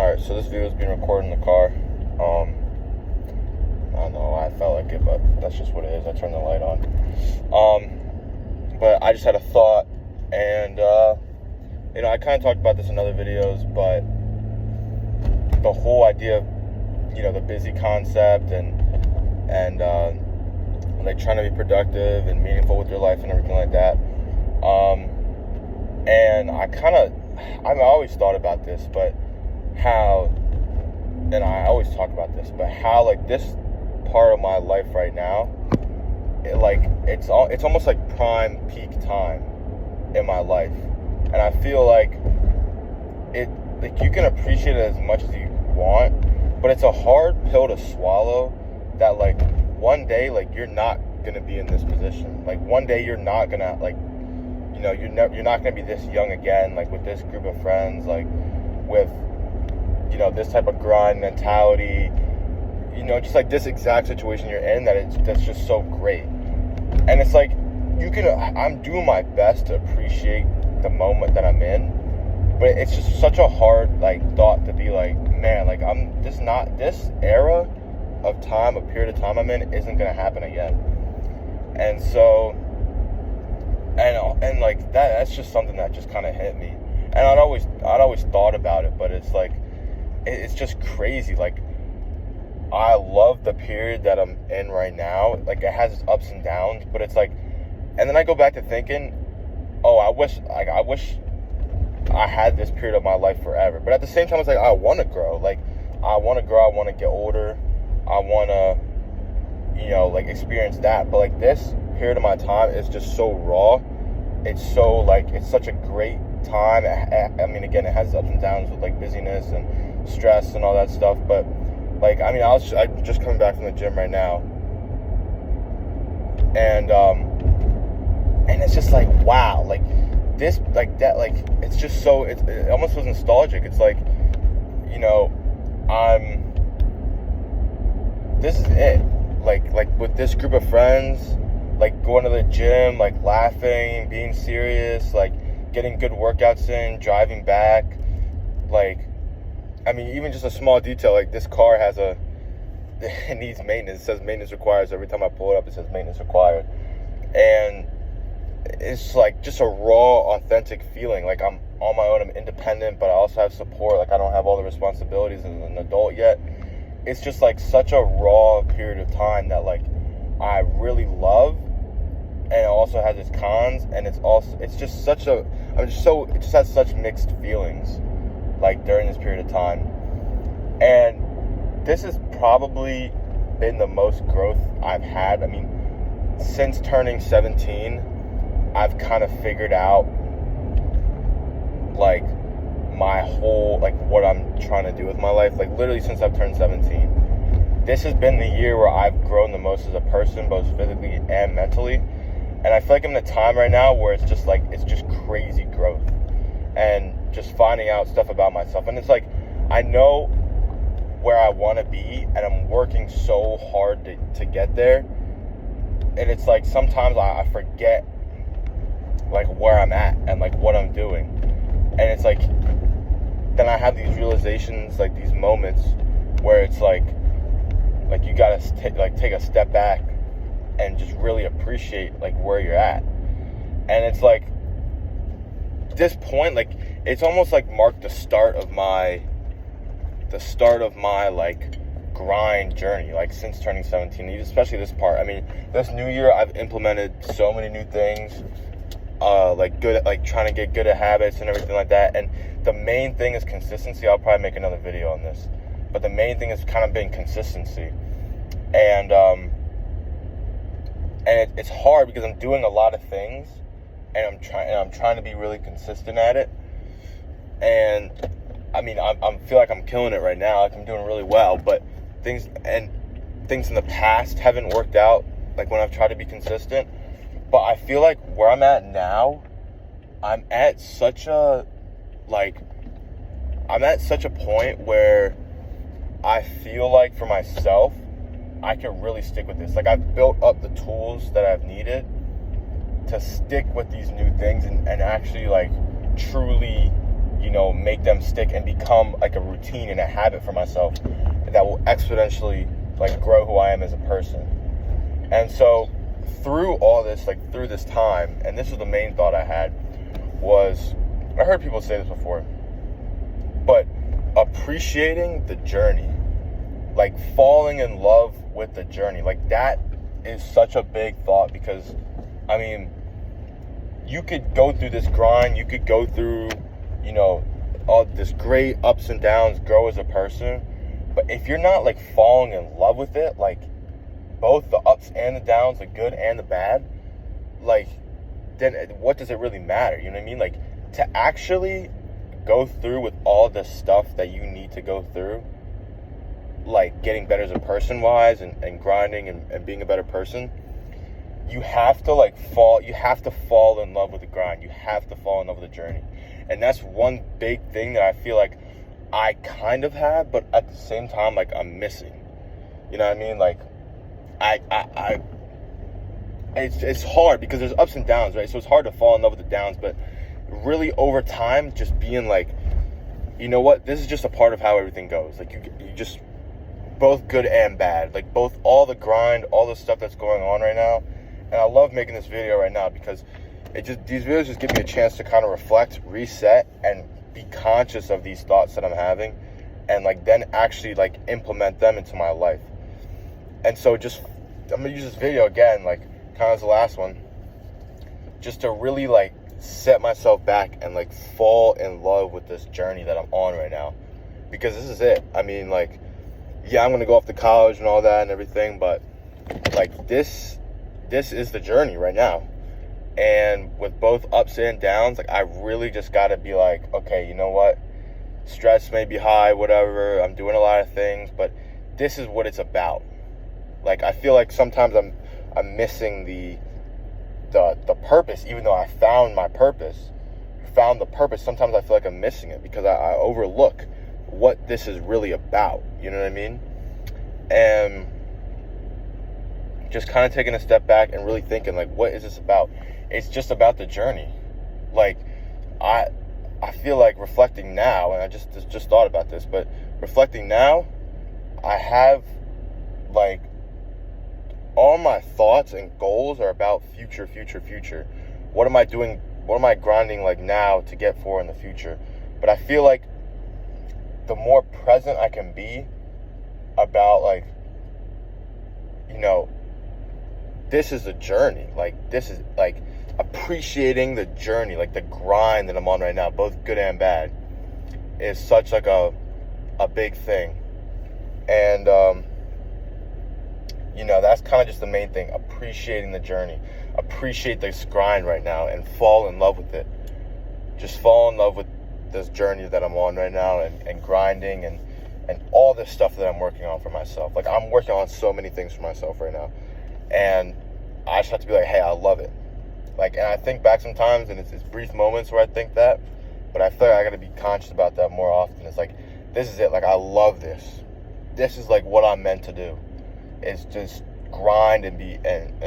Alright, so this video is being recorded in the car. I don't know why I felt like it, but that's just what it is. I turned the light on. But I just had a thought, and I kind of talked about this in other videos, but the whole idea of, the busy concept and like trying to be productive and meaningful with your life and everything like that. And I always thought about this, but how, and I always talk about this, but how like this part of my life right now, it's almost like prime peak time in my life, and I feel like you can appreciate it as much as you want, but it's a hard pill to swallow that like one day like you're not gonna be in this position. Like one day you're not gonna you're not gonna be this young again, like with this group of friends, like with this type of grind mentality, just like this exact situation you're in, that's just so great. And it's like I'm doing my best to appreciate the moment that I'm in, but it's just such a hard thought to be like, man, like I'm just not, this era of time, a period of time I'm in, isn't gonna happen again. And so and like that's just something that just kind of hit me. And I'd always thought about it, but it's like it's just crazy. Like I love the period that I'm in right now. Like it has its ups and downs, but it's like, and then I go back to thinking, oh, I wish I had this period of my life forever. But at the same time, it's like I want to grow. Like I want to grow. I want to get older. I want to, experience that. But like this period of my time is just so raw. It's so it's such a great time. I mean, again, it has ups and downs with like busyness and stress and all that stuff. But I'm just coming back from the gym right now, and it's just like, wow, like this, like that, like it's just so, it almost was nostalgic. It's like, this is it. Like with this group of friends, like going to the gym, like laughing, being serious, like getting good workouts in, driving back, even just a small detail, like this car it needs maintenance. It says maintenance required, so every time I pull it up, it says maintenance required. And it's like just a raw, authentic feeling. Like I'm on my own, I'm independent, but I also have support. Like I don't have all the responsibilities as an adult yet. It's just like such a raw period of time that like I really love, and it also has its cons, and it just has such mixed feelings like during this period of time. And this has probably been the most growth I've had. I mean, since turning 17, I've kind of figured out like my whole, like what I'm trying to do with my life. Like literally since I've turned 17, this has been the year where I've grown the most as a person, both physically and mentally. And I feel like I'm in a time right now where it's just crazy growth and just finding out stuff about myself. And it's like, I know where I want to be, and I'm working so hard to get there. And it's like sometimes I forget like where I'm at and like what I'm doing. And it's like, then I have these realizations, like these moments where it's like you gotta take a step back and just really appreciate like where you're at. And it's like this point, like it's almost like marked the start of my like grind journey, like since turning 17, especially this part. I mean, this new year I've implemented so many new things, trying to get good at habits and everything like that. And the main thing is consistency. I'll probably make another video on this, but the main thing is kind of being consistency. And it's hard because I'm doing a lot of things, and I'm trying to be really consistent at it. And I mean, I feel like I'm killing it right now. Like I'm doing really well, but things in the past haven't worked out, like when I've tried to be consistent. But I feel like where I'm at now, I'm at such a point where I feel like for myself, I can really stick with this. Like I've built up the tools that I've needed to stick with these new things and actually like truly, make them stick and become like a routine and a habit for myself that will exponentially like grow who I am as a person. And so through all this, like through this time, and this is the main thought I had, was I heard people say this before, but appreciating the journey, like falling in love with the journey, like that is such a big thought, because I mean, you could go through this grind, you could go through, all this great ups and downs, grow as a person, but if you're not like falling in love with it, like both the ups and the downs, the good and the bad, like then what does it really matter? You know what I mean? Like to actually go through with all the stuff that you need to go through, like getting better as a person wise and grinding and being a better person, you have to fall in love with the grind. You have to fall in love with the journey. And that's one big thing that I feel like I kind of have, but at the same time, like I'm missing. You know what I mean? Like it's hard because there's ups and downs, right? So it's hard to fall in love with the downs, but really over time, just being like, you know what? This is just a part of how everything goes. Like you just, both good and bad, like both all the grind, all the stuff that's going on right now. And I love making this video right now because these videos just give me a chance to kind of reflect, reset, and be conscious of these thoughts that I'm having, and like then actually like implement them into my life. And so I'm gonna use this video again, like kind of as the last one, just to really like set myself back and like fall in love with this journey that I'm on right now, because this is it. I mean, like, yeah, I'm gonna go off to college and all that and everything, but like this is the journey right now. And with both ups and downs, like I really just gotta be like, okay, you know what? Stress may be high, whatever. I'm doing a lot of things, but this is what it's about. Like I feel like sometimes I'm missing the purpose, even though I found my purpose, found the purpose. Sometimes I feel like I'm missing it because I overlook what this is really about. You know what I mean? And just kind of taking a step back and really thinking, like, what is this about? It's just about the journey. Like, I feel like reflecting now, and I just thought about this, but reflecting now, I have, like, all my thoughts and goals are about future. What am I doing? What am I grinding, like, now to get for in the future? But I feel like the more present I can be about, like, this is a journey. Like, this is, like, appreciating the journey, like, the grind that I'm on right now, both good and bad, is such, like, a big thing. And, that's kind of just the main thing, appreciating the journey. Appreciate this grind right now and fall in love with it. Just fall in love with this journey that I'm on right now and grinding and all this stuff that I'm working on for myself. Like, I'm working on so many things for myself right now. And I just have to be like, hey, I love it. Like, and I think back sometimes, and it's brief moments where I think that, but I feel like I got to be conscious about that more often. It's like, this is it. Like, I love this. This is like what I'm meant to do. Is just grind and be and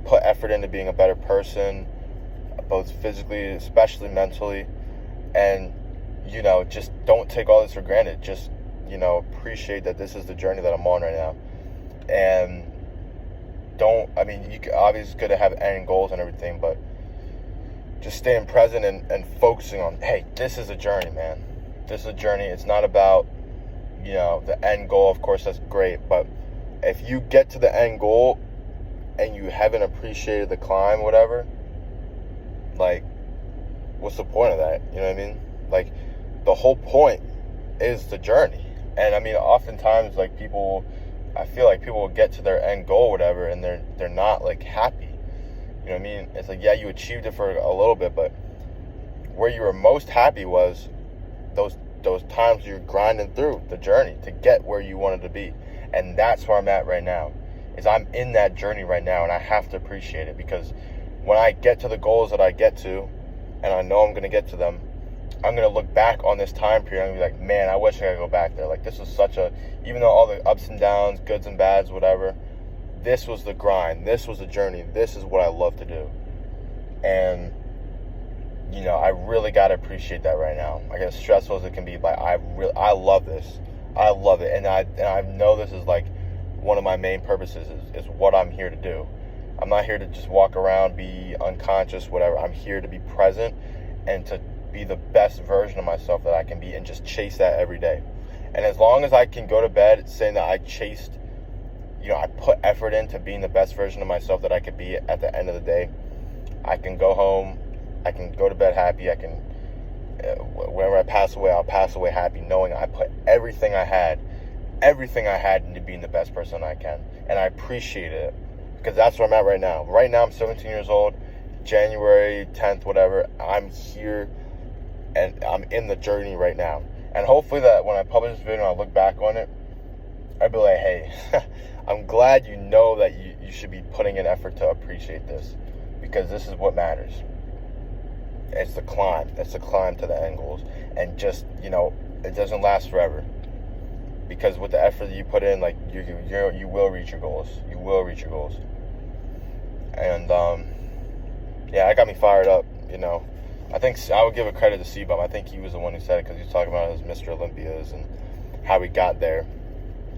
put effort into being a better person, both physically, especially mentally, and just don't take all this for granted. Just appreciate that this is the journey that I'm on right now, and you obviously could have end goals and everything, but just staying present and focusing on, hey, this is a journey, man. This is a journey. It's not about the end goal. Of course, that's great, but if you get to the end goal and you haven't appreciated the climb, whatever, like, what's the point of that? You know what I mean? Like, the whole point is the journey. And I mean, oftentimes, like, I feel like people will get to their end goal, whatever, and they're not, like, happy. You know what I mean? It's like, yeah, you achieved it for a little bit, but where you were most happy was those times you're grinding through the journey to get where you wanted to be. And that's where I'm at right now, is I'm in that journey right now, and I have to appreciate it, because when I get to the goals that I get to, and I know I'm going to get to them, I'm going to look back on this time period and be like, man, I wish I could go back there. Like, this was even though all the ups and downs, goods and bads, whatever, this was the grind. This was the journey. This is what I love to do. And you know, I really got to appreciate that right now. Like, as stressful as it can be, like, I love this. I love it. And I know this is like one of my main purposes is what I'm here to do. I'm not here to just walk around, be unconscious, whatever. I'm here to be present and to be the best version of myself that I can be, and just chase that every day. And as long as I can go to bed saying that I chased, you know, I put effort into being the best version of myself that I could be at the end of the day, I can go home, I can go to bed happy, I can, whenever I pass away, I'll pass away happy, knowing I put everything I had into being the best person I can. And I appreciate it, because that's where I'm at right now. Right now, I'm 17 years old, January 10th, whatever, I'm here, and I'm in the journey right now. And hopefully that when I publish this video and I look back on it, I'd be like, hey, I'm glad you know that you should be putting in effort to appreciate this, because this is what matters. It's the climb. It's the climb to the end goals. And just, you know, it doesn't last forever. Because with the effort that you put in, like, you will reach your goals. You will reach your goals. And, yeah, that got me fired up, you know. I think I would give a credit to C-Bum. I think he was the one who said it, because he was talking about his Mr. Olympias and how he got there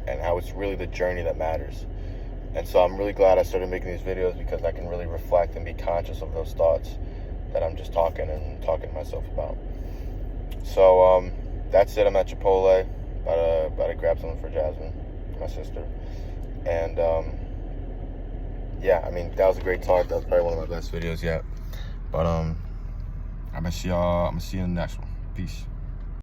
and how it's really the journey that matters. And so I'm really glad I started making these videos, because I can really reflect and be conscious of those thoughts that I'm just talking to myself about. So that's it. I'm at Chipotle, about to grab something for Jasmine, my sister. And yeah, I mean, that was a great talk. That was probably one of my best videos yet. But I'm gonna see you in the next one. Peace.